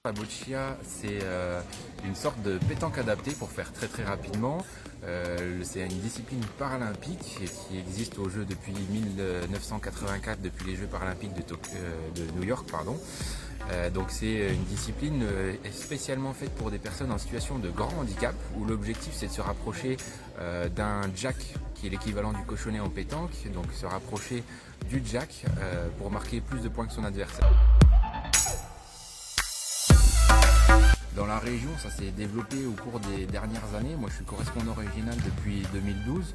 La boccia, c'est une sorte de pétanque adaptée pour faire très rapidement. C'est une discipline paralympique qui existe aux Jeux depuis 1984, depuis les Jeux paralympiques de New York, pardon. Donc c'est une discipline spécialement faite pour des personnes en situation de grand handicap, où l'objectif c'est de se rapprocher d'un jack qui est l'équivalent du cochonnet en pétanque, donc se rapprocher du jack pour marquer plus de points que son adversaire. Dans la région, ça s'est développé au cours des dernières années. Moi, je suis correspondant régional depuis 2012.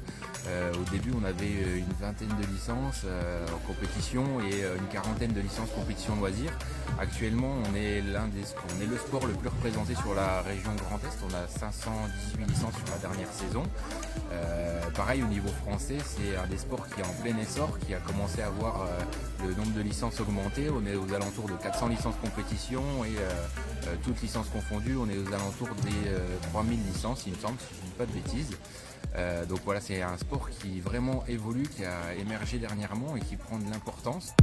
Au début, on avait une vingtaine de licences en compétition et une quarantaine de licences compétition loisirs. Actuellement, on est le sport le plus représenté sur la région Grand Est. On a 518 licences sur la dernière saison. Pareil, au niveau français, c'est un des sports qui est en plein essor, qui a commencé à voir le nombre de licences augmenter. On est aux alentours de 400 licences compétition et toutes licences confondues, on est aux alentours des 3000 licences, il me semble, si je ne dis pas de bêtises. Donc voilà, c'est un sport qui vraiment évolue, qui a émergé dernièrement et qui prend de l'importance.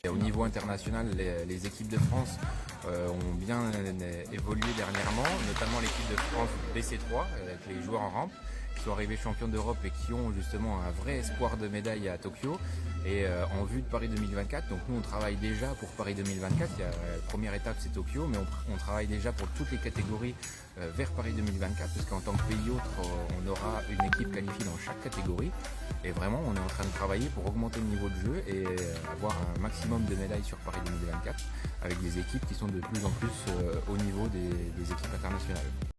Et au niveau international, les équipes de France ont bien évolué dernièrement, notamment l'équipe de France BC3 avec les joueurs en rampe qui sont arrivés champions d'Europe et qui ont justement un vrai espoir de médaille à Tokyo et en vue de Paris 2024. Donc nous on travaille déjà pour Paris 2024, la première étape c'est Tokyo, mais on travaille déjà pour toutes les catégories vers Paris 2024, parce qu'en tant que pays autre, on aura une équipe qualifiée dans chaque catégorie et vraiment on est en train de travailler pour augmenter le niveau de jeu et avoir un maximum de médailles sur Paris 2024 avec des équipes qui sont de plus en plus au niveau des équipes internationales.